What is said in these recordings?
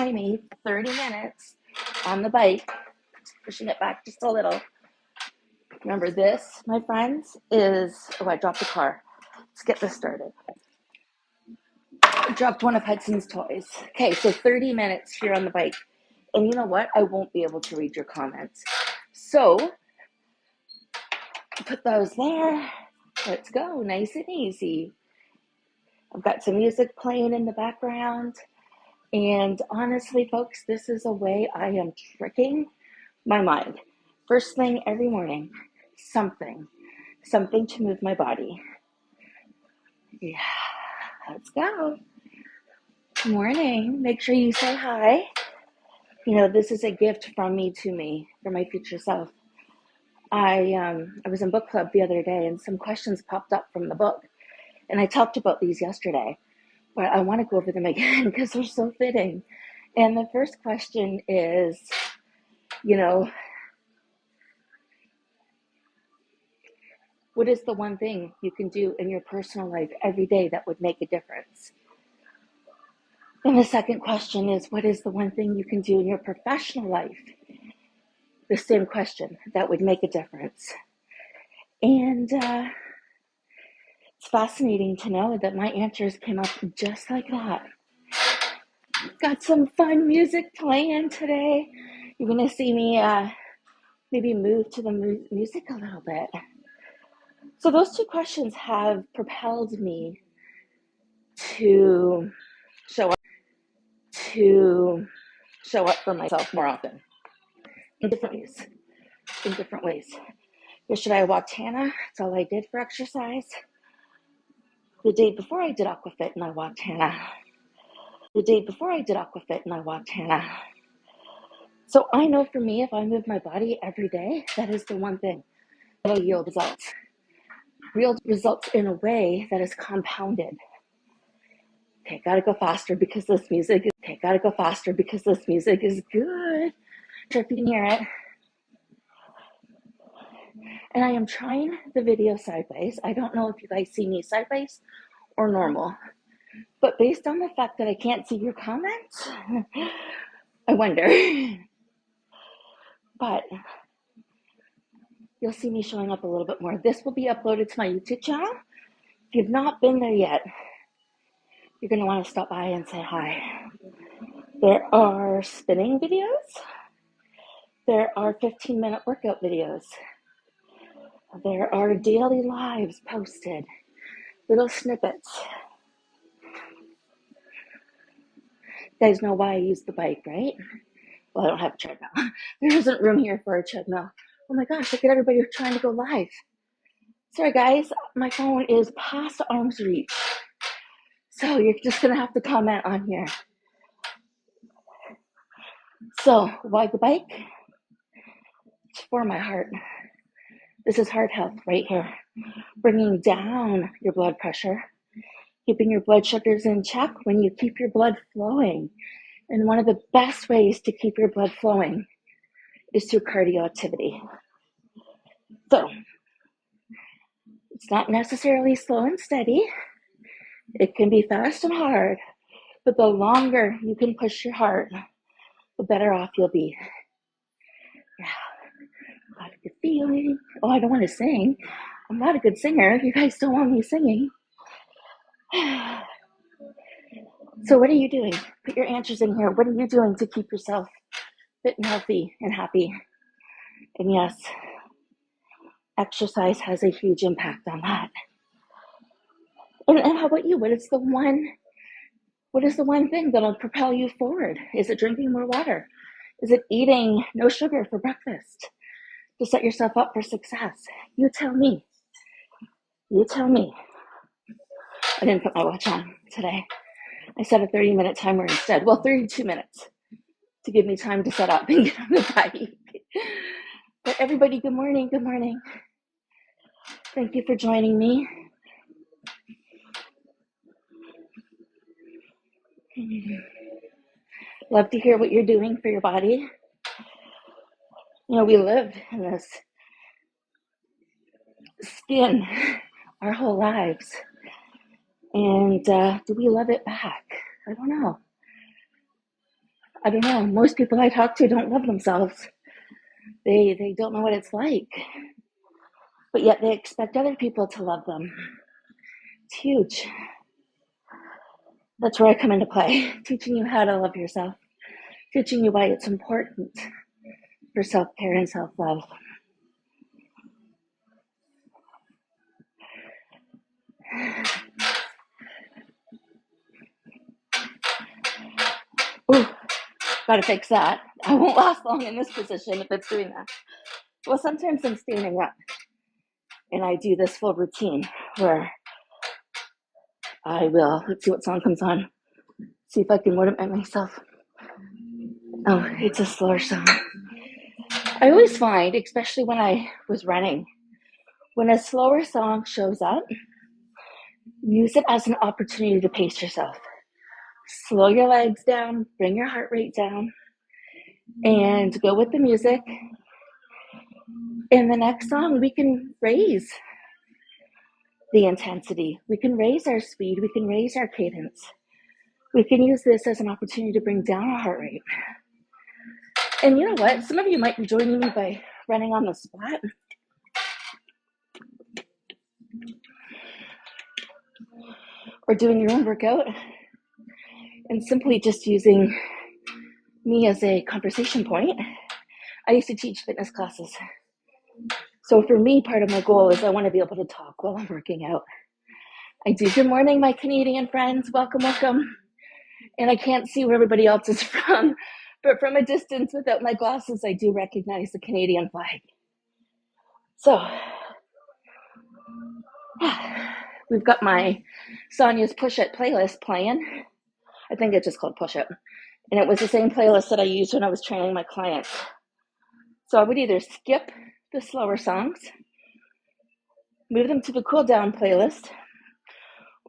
me 30 minutes on the bike, pushing it back just a little. Remember this, my friends, is, I dropped the car. Let's get this started. I dropped one of Hudson's toys. Okay, so 30 minutes here on the bike. And you know what? I won't be able to read your comments. So, put those there. Let's go, nice and easy. I've got some music playing in the background. And honestly, folks, this is a way I am tricking my mind. First thing every morning, something to move my body. Yeah, let's go. Good morning. Make sure you say hi. You know, this is a gift from me to me for my future self. I was in book club the other day and some questions popped up from the book. And I talked about these yesterday, but I want to go over them again because they're so fitting. And the first question is, you know, what is the one thing you can do in your personal life every day that would make a difference? And the second question is, what is the one thing you can do in your professional life? The same question that would make a difference. And it's fascinating to know that my answers came up just like that. Got some fun music playing today. You're going to see me maybe move to the music a little bit. So those two questions have propelled me to show up for myself more often in different ways. Yesterday I walked Hannah. That's all I did for exercise. The day before I did aquafit and I walked Hannah. So I know for me, if I move my body every day, that is the one thing that'll yield results. Real results in a way that is compounded. Okay, gotta go faster because this music is good. Sure if you can hear it. And I am trying the video sideways. I don't know if you guys see me sideways or normal. But based on the fact that I can't see your comments, I wonder. But you'll see me showing up a little bit more. This will be uploaded to my YouTube channel. If you've not been there yet, you're going to want to stop by and say hi. There are spinning videos. There are 15-minute workout videos. There are daily lives posted, little snippets. You guys know why I use the bike, right? Well, I don't have a treadmill. There isn't room here for a treadmill. Oh my gosh, look at everybody trying to go live. Sorry guys, my phone is past arm's reach. So you're just going to have to comment on here. So, why the bike? It's for my heart. This is heart health right here. Bringing down your blood pressure, keeping your blood sugars in check when you keep your blood flowing. And one of the best ways to keep your blood flowing is through cardio activity. So, it's not necessarily slow and steady. It can be fast and hard, but the longer you can push your heart, the better off you'll be. Yeah, got a good feeling. Oh, I don't want to sing. I'm not a good singer if you guys don't want me singing. So what are you doing? Put your answers in here. What are you doing to keep yourself fit and healthy and happy? And yes, exercise has a huge impact on that. And how about you? What is the one thing that'll propel you forward? Is it drinking more water? Is it eating no sugar for breakfast to set yourself up for success? You tell me. I didn't put my watch on today. I set a 30-minute timer instead. Well, 32 minutes to give me time to set up and get on the bike. But everybody, good morning. Thank you for joining me. Love to hear what you're doing for your body. You know, we live in this skin our whole lives. And do we love it back? I don't know. I don't know. Most people I talk to don't love themselves. They don't know what it's like. But yet they expect other people to love them. It's huge. That's where I come into play, teaching you how to love yourself, teaching you why it's important for self-care and self-love. Ooh, gotta fix that. I won't last long in this position if it's doing that. Well, sometimes I'm standing up and I do this full routine where I will, let's see what song comes on, see if I can motivate myself. Oh, it's a slower song. I always find, especially when I was running, when a slower song shows up, use it as an opportunity to pace yourself. Slow your legs down, bring your heart rate down, and go with the music. In the next song, we can raise the intensity. We can raise our speed. We can raise our cadence. We can use this as an opportunity to bring down our heart rate. And you know what? Some of you might be joining me by running on the spot. Or doing your own workout and simply just using me as a conversation point. I used to teach fitness classes. So for me, part of my goal is I want to be able to talk while I'm working out. I do. Good morning, my Canadian friends. Welcome, welcome. And I can't see where everybody else is from, but from a distance without my glasses, I do recognize the Canadian flag. So we've got my Sonia's Push It playlist playing. I think it's just called Push It. And it was the same playlist that I used when I was training my clients. So I would either skip the slower songs, move them to the cool down playlist,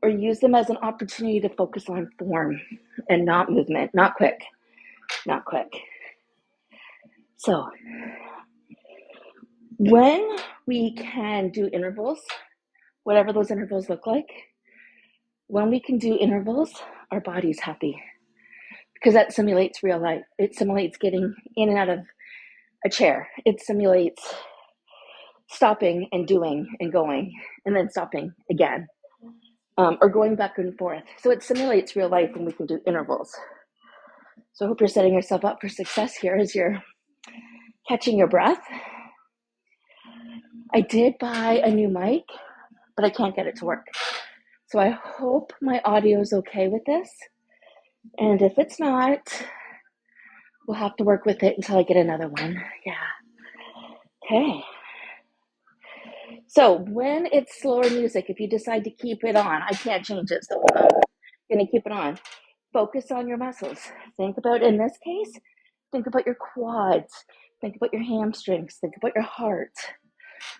or use them as an opportunity to focus on form and not movement, not quick, not quick. So when we can do intervals, whatever those intervals look like, when we can do intervals, our body's happy because that simulates real life. It simulates getting in and out of a chair. It simulates stopping and doing and going and then stopping again, or going back and forth. So it simulates real life when we can do intervals. So I hope you're setting yourself up for success here as you're catching your breath. I did buy a new mic, but I can't get it to work. So I hope my audio is okay with this. And if it's not, we'll have to work with it until I get another one. Yeah. Okay. So when it's slower music, if you decide to keep it on, I can't change it, so I'm going to keep it on. Focus on your muscles. Think about, in this case, think about your quads. Think about your hamstrings. Think about your heart.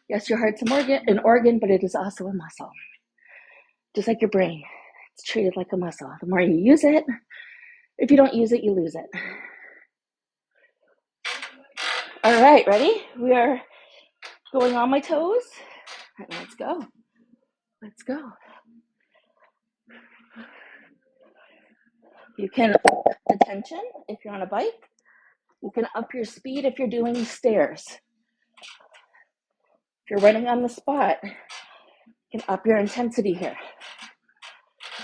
Yes, your heart's an organ, but it is also a muscle. Just like your brain, it's treated like a muscle. The more you use it, if you don't use it, you lose it. All right, ready? We are going on my toes. Let's go. Let's go. You can up the tension if you're on a bike. You can up your speed if you're doing stairs. If you're running on the spot, you can up your intensity here.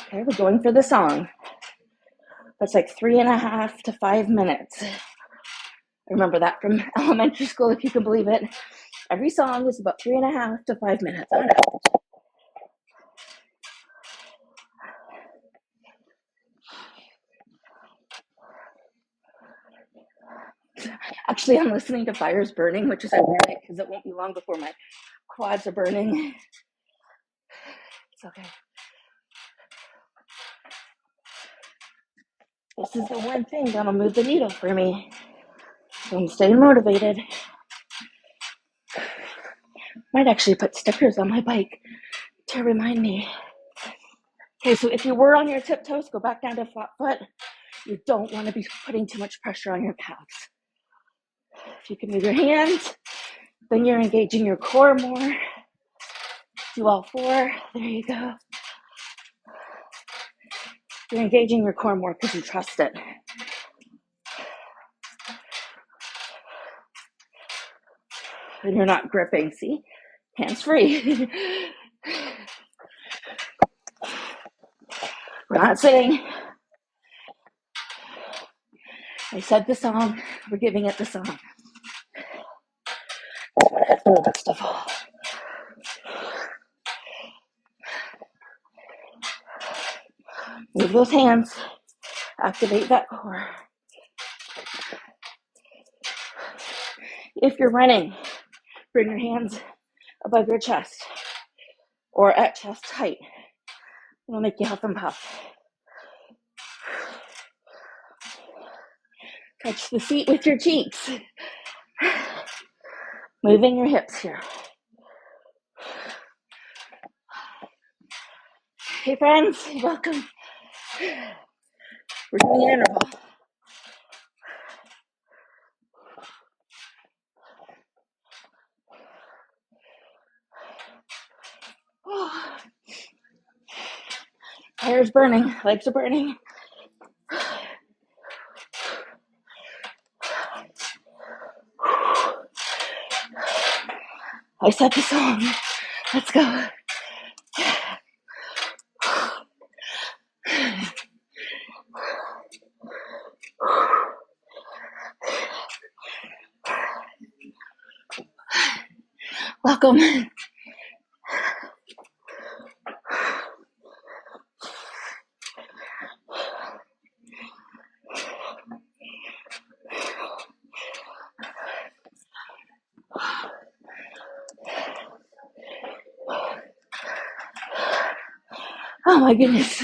Okay, we're going for the song. That's like 3.5 to 5 minutes. I remember that from elementary school, if you can believe it. Every song is about 3.5 to 5 minutes. On average. Actually, I'm listening to fires burning, which is ironic because it won't be long before my quads are burning. It's okay. This is the one thing that'll move the needle for me. So I'm staying motivated. Might actually put stickers on my bike to remind me. Okay, so if you were on your tiptoes, go back down to flat foot. You don't want to be putting too much pressure on your calves. If you can move your hands, then you're engaging your core more. Do all four. There you go. You're engaging your core more because you trust it. And you're not gripping, see? Hands free. We're not sitting. I said the song. We're giving it the song. Pull that stuff off. Move those hands. Activate that core. If you're running, bring your hands above your chest or at chest height. It'll make you huff and puff. Touch the seat with your cheeks. Moving your hips here. Hey friends, welcome. We're doing an interval. Oh. Hair's burning, legs are burning. I set the song. Let's go. Welcome. Oh my goodness.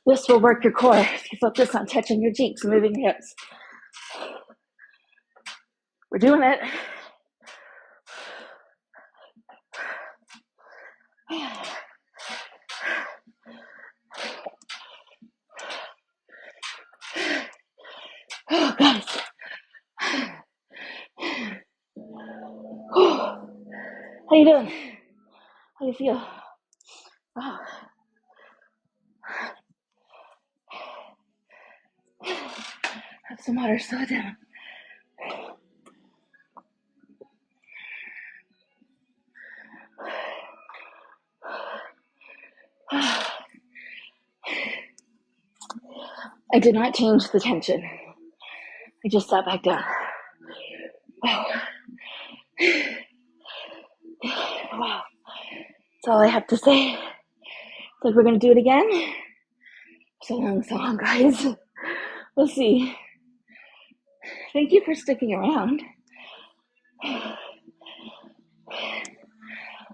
This will work your core if you focus on touching your cheeks and moving your hips. We're doing it. Oh, guys. How you doing? How you feel? Oh. Have some water, slow it down. I did not change the tension. I just sat back down. Wow. Wow. That's all I have to say. So we're going to do it again. So long, guys. We'll see. Thank you for sticking around. I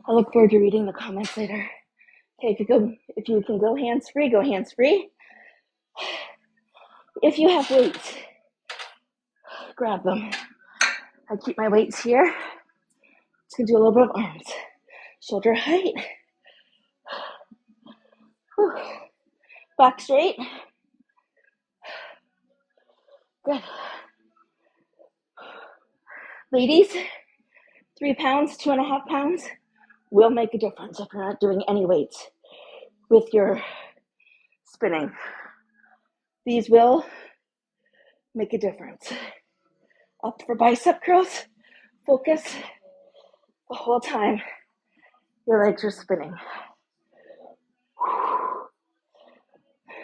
look forward to reading the comments later. Okay, if you can go hands-free, go hands-free. If you have weights, grab them. I keep my weights here. Just gonna do a little bit of arms. Shoulder height. Whew. Back straight. Good. Ladies, 3 pounds, 2.5 pounds will make a difference if you're not doing any weights with your spinning. These will make a difference. Up for bicep curls. Focus the whole time your legs are spinning.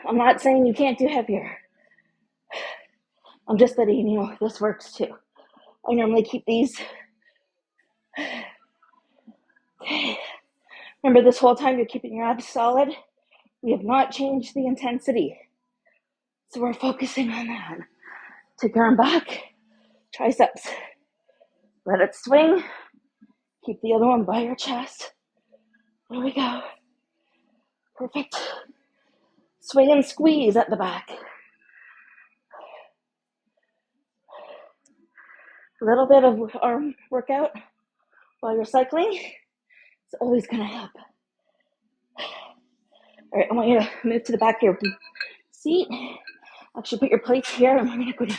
I'm not saying you can't do heavier. I'm just letting you know this works too. I normally keep these. Okay. Remember, this whole time you're keeping your abs solid. We have not changed the intensity. So we're focusing on that. Take your arm back, triceps. Let it swing. Keep the other one by your chest. There we go. Perfect. Swing and squeeze at the back. A little bit of arm workout while you're cycling is always going to help. All right, I want you to move to the back of your seat. Actually, put your plates here, and we're going to go down.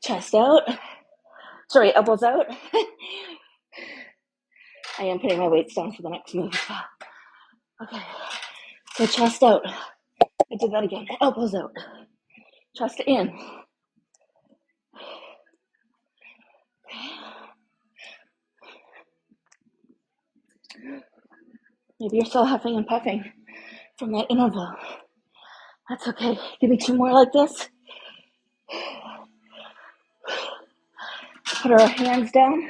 Chest out. Sorry, elbows out. I am putting my weights down for the next move as well. Okay, so chest out. I did that again. Elbows out. Chest in. Maybe you're still huffing and puffing from that interval. That's okay. Give me 2 more like this. Put our hands down.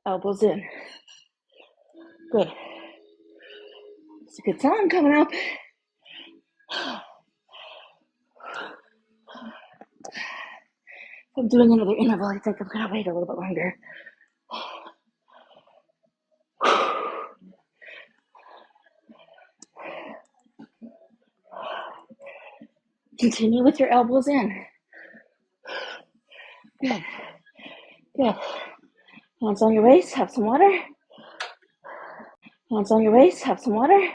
Elbows in. Good. It's a good song coming up. If I'm doing another interval, I think I'm going to wait a little bit longer. Continue with your elbows in. Good. Good. Hands on your waist. Have some water. Hands on your waist. Have some water.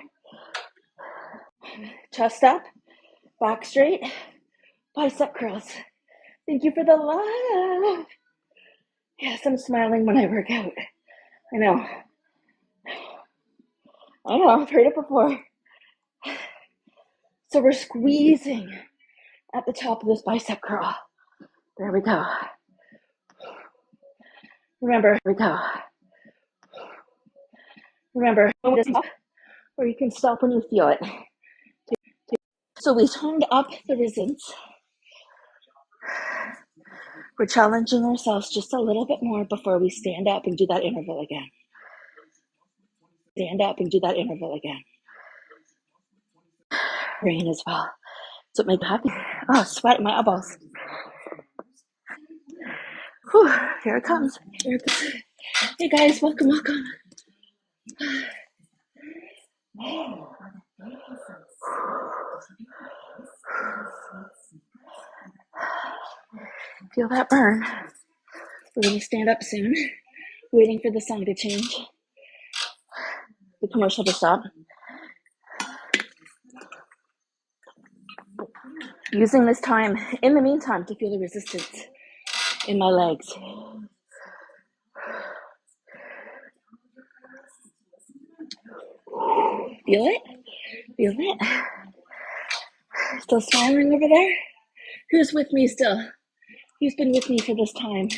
Chest up. Back straight. Bicep curls. Thank you for the love. Yes, I'm smiling when I work out. I know. I've heard it before. So we're squeezing at the top of this bicep curl. There we go. Remember, or you can stop when you feel it. So we turned up the resistance. We're challenging ourselves just a little bit more before we stand up and do that interval again. Rain as well. So it made me happy. Oh, sweat in my eyeballs. Whew, here it comes. Hey guys, welcome. Feel that burn. We're going to stand up soon. Waiting for the song to change. The commercial to stop. Using this time, in the meantime, to feel the resistance in my legs. Feel it? Feel it? Still smiling over there? Who's with me still? Who's been with me for this time?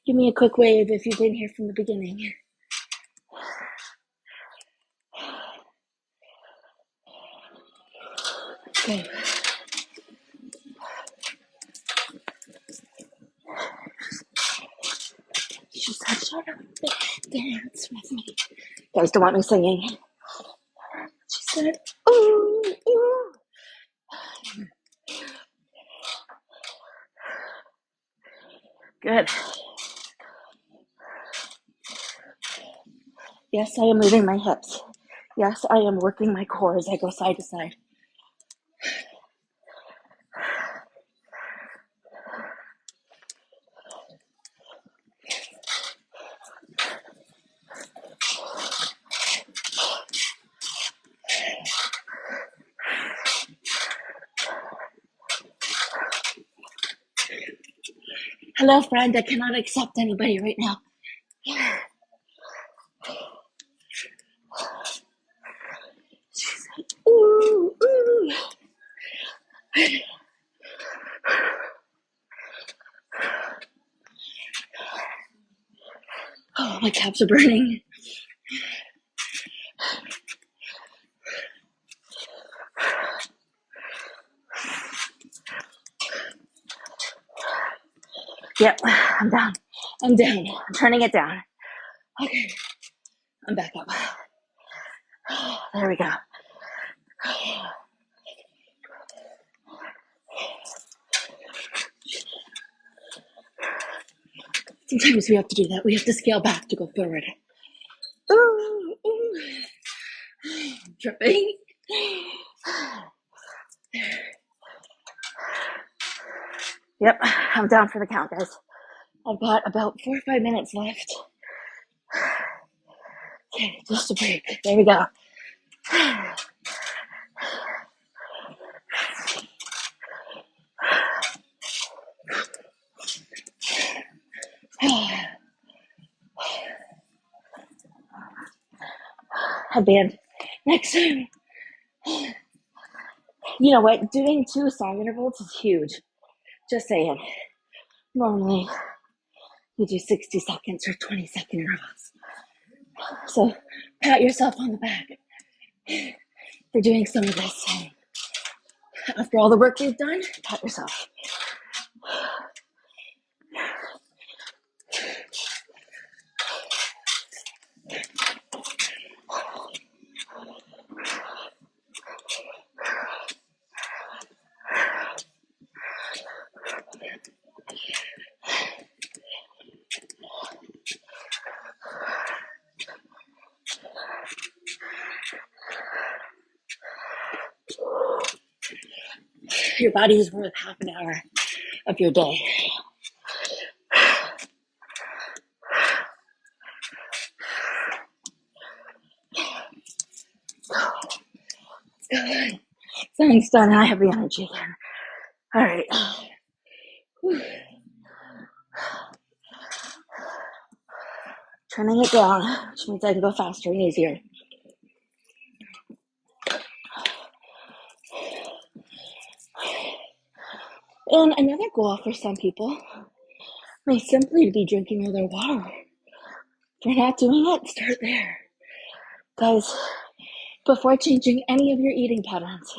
Give me a quick wave if you've been here from the beginning. Okay. She said, shut up, dance with me. Guys don't want me singing. She said, ooh, ooh. Good. Yes, I am moving my hips. Yes, I am working my core as I go side to side. Hello, friend. I cannot accept anybody right now. She said, ooh, ooh. Oh, my calves are burning. Yep, I'm down. I'm turning it down. Okay, I'm back up. There we go. Sometimes we have to do that. We have to scale back to go forward. Ooh, ooh. Tripping. Yep, I'm down for the count, guys. I've got about 4 or 5 minutes left. Okay, just a break. There we go. Headband. Next time. You know what? Doing 2 song intervals is huge. Just saying. Normally, you do 60 seconds or 20-second intervals. So, pat yourself on the back for doing some of this. After all the work you've done, pat yourself. Your body is worth half an hour of your day. Good. Song's done. I have the energy again. All right. Turning it down, which means I can go faster and easier. And another goal for some people may simply be drinking all their water. If you're not doing it, start there. Guys, before changing any of your eating patterns,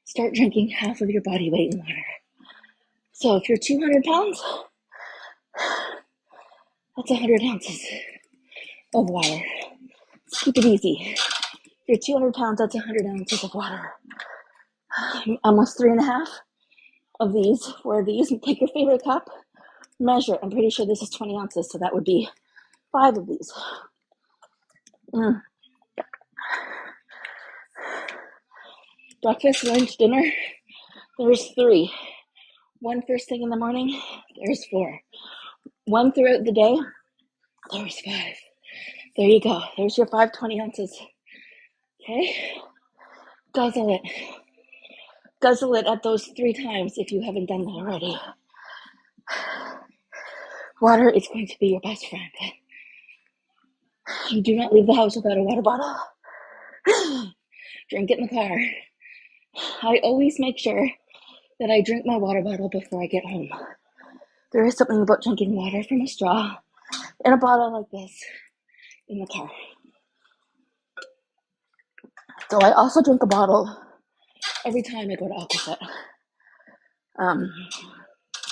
start drinking half of your body weight in water. So if you're 200 pounds, that's 100 ounces of water. Let's keep it easy. If you're 200 pounds, that's 100 ounces of water. Almost 3.5 of these, 4 of these. And take your favorite cup, measure. I'm pretty sure this is 20 ounces, so that would be 5 of these. Breakfast, lunch, dinner, there's 3. 1 first thing in the morning, there's 4. 1 throughout the day, there's 5. There you go. There's your 5 20 ounces. Okay? Guzzle it. Guzzle it at those 3 times if you haven't done that already. Water is going to be your best friend. You do not leave the house without a water bottle. Drink it in the car. I always make sure that I drink my water bottle before I get home. There is something about drinking water from a straw in a bottle like this in the car. So I also drink a bottle every time I go to opposite.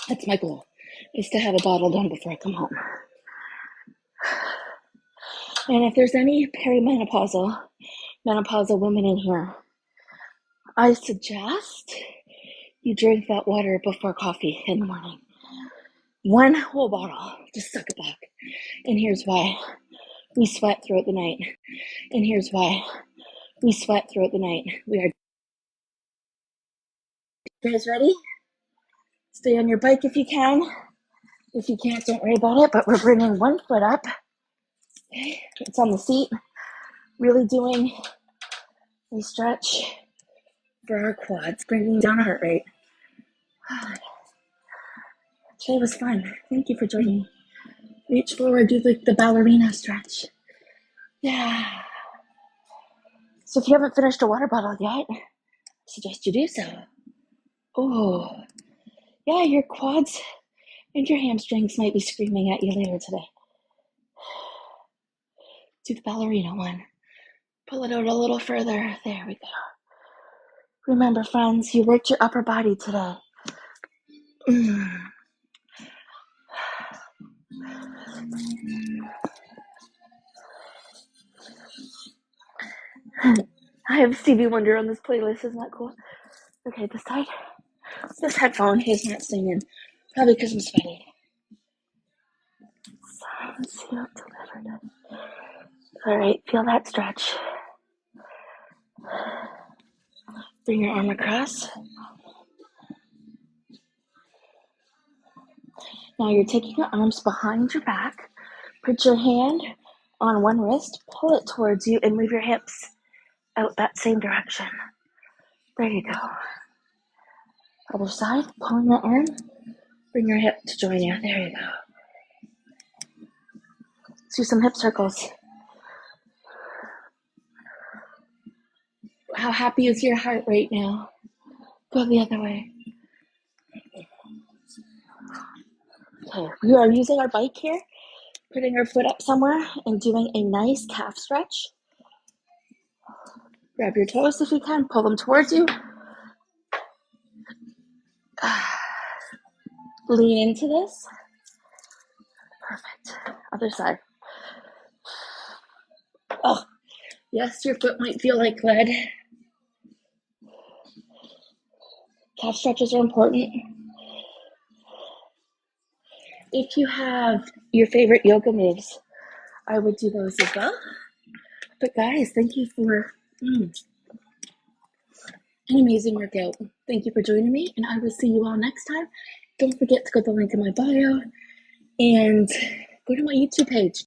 That's my goal, is to have a bottle done before I come home. And if there's any perimenopausal women in here, I suggest you drink that water before coffee in the morning. 1 whole bottle, just suck it back. And here's why. We sweat throughout the night. And here's why. We sweat throughout the night. We are. You guys ready? Stay on your bike if you can. If you can't, don't worry about it, but we're bringing 1 foot up. Okay, it's on the seat. Really doing a stretch for our quads, bringing down our heart rate. Today was fun. Thank you for joining me. Reach forward, do the ballerina stretch. Yeah. So if you haven't finished a water bottle yet, I suggest you do so. Oh, yeah, your quads and your hamstrings might be screaming at you later today. Do the ballerina one. Pull it out a little further. There we go. Remember, friends, you worked your upper body today. I have Stevie Wonder on this playlist. Isn't that cool? Okay, this side. This headphone is not singing. Probably because I'm sweaty. Let's see how delivered. All right, feel that stretch. Bring your arm across. Now you're taking your arms behind your back. Put your hand on one wrist, pull it towards you, and move your hips out that same direction. There you go. Other side, pulling your arm, bring your hip to join you. There you go. Let's do some hip circles. How happy is your heart right now? Go the other way. Okay, we are using our bike here, putting our foot up somewhere and doing a nice calf stretch. Grab your toes if you can, pull them towards you. Lean into this. Perfect. Other side. Oh, yes, your foot might feel like lead. Calf stretches are important. If you have your favorite yoga moves, I would do those as well. But guys, thank you for an amazing workout. Thank you for joining me, and I will see you all next time. Don't forget to go to the link in my bio and go to my YouTube page.